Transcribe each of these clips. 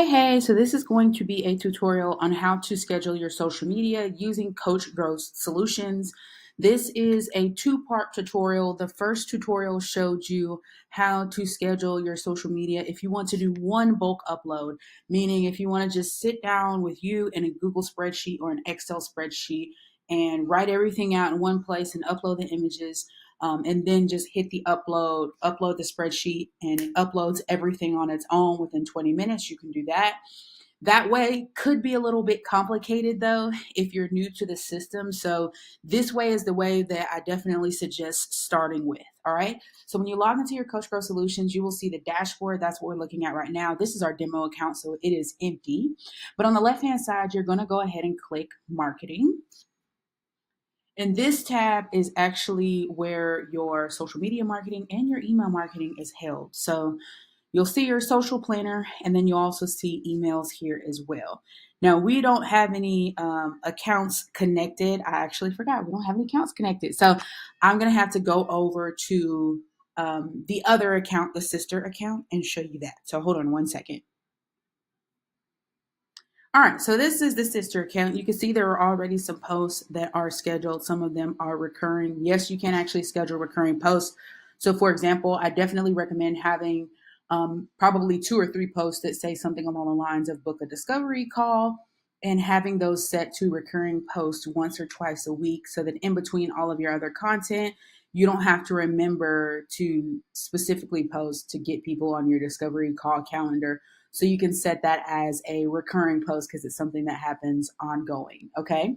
Hey, so this is going to be a tutorial on how to schedule your social media using Coach Growth Solutions. This is a two-part tutorial. The first tutorial showed you how to schedule your social media if you want to do one bulk upload, meaning if you want to just sit down with you in a Google spreadsheet or an Excel spreadsheet and write everything out in one place and upload the images. And then just hit the upload the spreadsheet, and it uploads everything on its own within 20 minutes. You can do that. That way could be a little bit complicated though if you're new to the system. So this way is the way that I definitely suggest starting with. All right. So when you log into your Coach Grow Solutions, you will see the dashboard. That's what we're looking at right now. This is our demo account, so it is empty. But on the left-hand side, you're going to go ahead and click marketing. And this tab is actually where your social media marketing and your email marketing is held. So you'll see your social planner, and then you'll also see emails here as well. Now, we don't have any accounts connected. I actually forgot we don't have any accounts connected. So I'm going to have to go over to the other account, the sister account, and show you that. So hold on one second. All right, so this is the sister account. You can see there are already some posts that are scheduled. Some of them are recurring. Yes, you can actually schedule recurring posts. So for example, I definitely recommend having probably 2 or 3 posts that say something along the lines of book a discovery call, and having those set to recurring posts once or twice a week so that in between all of your other content, you don't have to remember to specifically post to get people on your discovery call calendar. So you can set that as a recurring post because it's something that happens ongoing. Okay.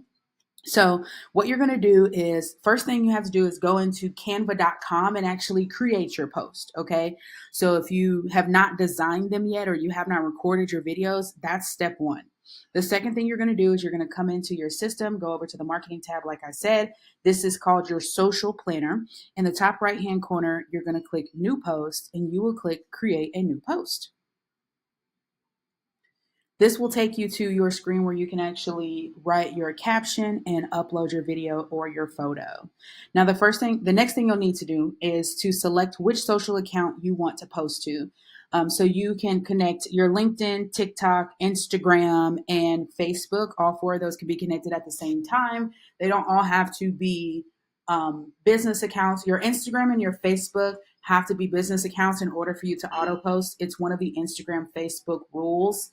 So what you're going to do is, first thing you have to do is go into canva.com and actually create your post. Okay. So if you have not designed them yet or you have not recorded your videos, that's step one. The second thing you're going to do is you're going to come into your system, go over to the marketing tab. Like I said, this is called your social planner. In the top right hand corner, you're going to click new post and you will click create a new post. This will take you to your screen where you can actually write your caption and upload your video or your photo. Now, the next thing you'll need to do is to select which social account you want to post to. So you can connect your LinkedIn, TikTok, Instagram, and Facebook. All 4 of those can be connected at the same time. They don't all have to be business accounts. Your Instagram and your Facebook have to be business accounts in order for you to auto post. It's one of the Instagram, Facebook rules.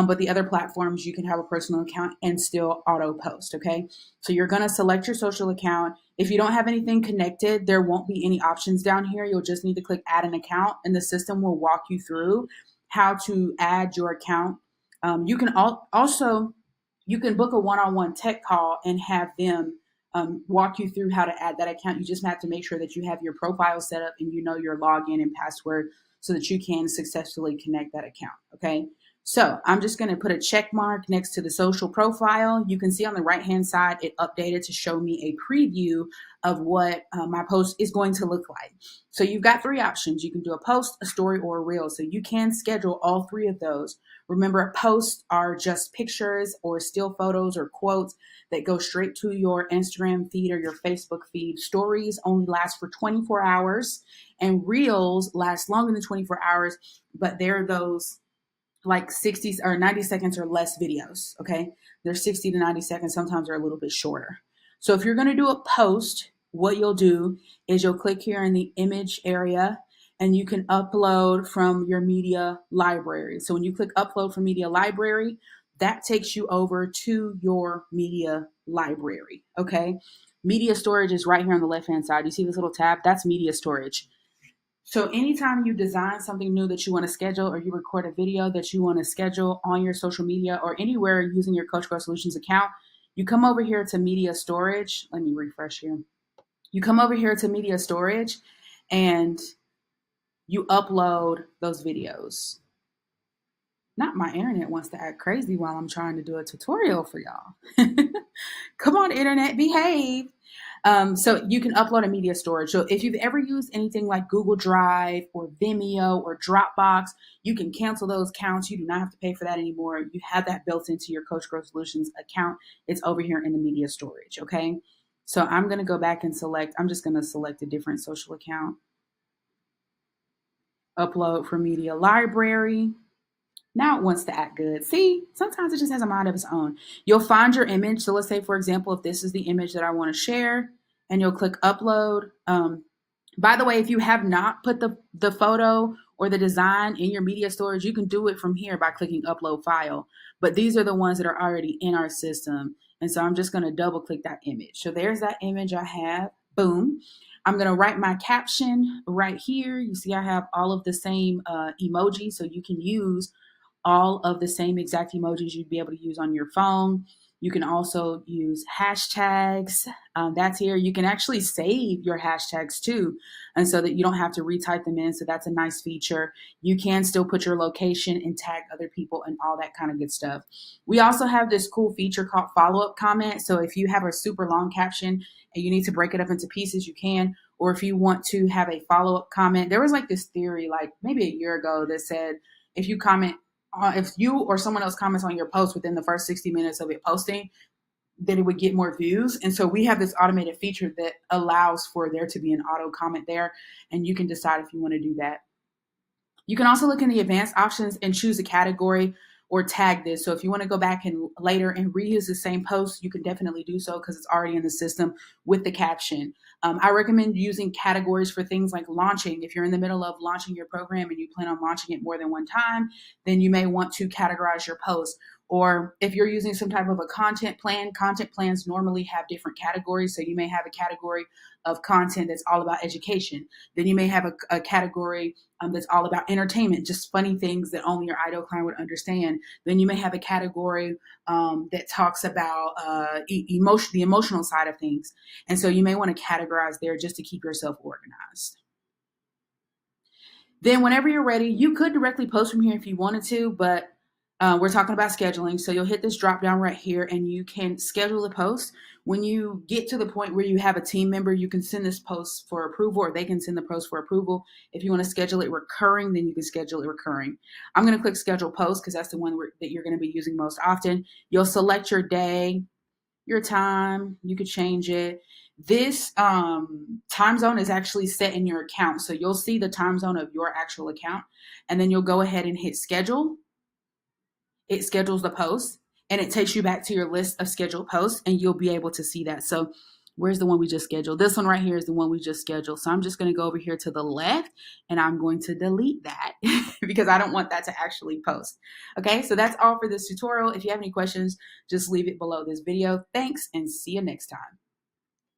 But the other platforms, you can have a personal account and still auto post. Okay. So you're going to select your social account. If you don't have anything connected, there won't be any options down here. You'll just need to click add an account and the system will walk you through how to add your account. You can also, you can book a one-on-one tech call and have them walk you through how to add that account. You just have to make sure that you have your profile set up and you know your login and password so that you can successfully connect that account. Okay. So I'm just going to put a check mark next to the social profile. You can see on the right-hand side, it updated to show me a preview of what my post is going to look like. So you've got 3 options. You can do a post, a story, or a reel. So you can schedule all 3 of those. Remember, posts are just pictures or still photos or quotes that go straight to your Instagram feed or your Facebook feed. Stories only last for 24 hours, and reels last longer than 24 hours, but they're those like 60 or 90 seconds or less videos. Okay. They're 60 to 90 seconds. Sometimes they're a little bit shorter. So if you're going to do a post, what you'll do is you'll click here in the image area and you can upload from your media library. So when you click upload from media library, that takes you over to your media library. Okay. Media storage is right here on the left-hand side. You see this little tab? That's media storage. So anytime you design something new that you want to schedule, or you record a video that you want to schedule on your social media or anywhere using your Coach Grow Solutions account, you come over here to media storage. Let me refresh here. You come over here to media storage and you upload those videos. Not my internet wants to act crazy while I'm trying to do a tutorial for y'all. Come on, internet, behave. So you can upload a media storage. So if you've ever used anything like Google Drive or Vimeo or Dropbox, you can cancel those accounts. You do not have to pay for that anymore. You have that built into your Coach Growth Solutions account. It's over here in the media storage. Okay. So I'm going to go back and I'm just going to select a different social account. Upload from media library. Now it wants to act good. See, sometimes it just has a mind of its own. You'll find your image. So let's say, for example, if this is the image that I want to share, and you'll click upload. By the way, if you have not put the photo or the design in your media storage, you can do it from here by clicking upload file. But these are the ones that are already in our system. And so I'm just going to double click that image. So there's that image I have. Boom. I'm going to write my caption right here. You see I have all of the same emojis, so you can use all of the same exact emojis you'd be able to use on your phone. You can also use hashtags. That's here. You can actually save your hashtags too, and so that you don't have to retype them in. So that's a nice feature. You can still put your location and tag other people and all that kind of good stuff. We also have this cool feature called follow-up comment. So if you have a super long caption and you need to break it up into pieces, you can. Or if you want to have a follow-up comment, there was like this theory, like maybe a year ago, that said if you comment if you or someone else comments on your post within the first 60 minutes of it posting, then it would get more views. And so we have this automated feature that allows for there to be an auto comment there, and you can decide if you want to do that. You can also look in the advanced options and choose a category or tag this. So if you want to go back and later and reuse the same post, you can definitely do so because it's already in the system with the caption. I recommend using categories for things like launching. If you're in the middle of launching your program and you plan on launching it more than one time, then you may want to categorize your post. Or if you're using some type of a content plans normally have different categories. So you may have a category of content that's all about education. Then you may have a category that's all about entertainment, just funny things that only your ideal client would understand. Then you may have a category that talks about the emotional side of things. And so you may want to categorize there just to keep yourself organized. Then whenever you're ready, you could directly post from here if you wanted to, but we're talking about scheduling. So you'll hit this drop down right here and you can schedule the post. When you get to the point where you have a team member, you can send this post for approval, or they can send the post for approval. If you want to schedule it recurring, then you can schedule it recurring. I'm going to click schedule post because that's the one that you're going to be using most often. You'll select your day, your time. You could change it. This time zone is actually set in your account. So you'll see the time zone of your actual account, and then you'll go ahead and hit schedule. It schedules the post and it takes you back to your list of scheduled posts, and you'll be able to see that. So where's the one we just scheduled? This one right here is the one we just scheduled. So I'm just going to go over here to the left and I'm going to delete that because I don't want that to actually post. Okay, so that's all for this tutorial. If you have any questions, just leave it below this video. Thanks and see you next time.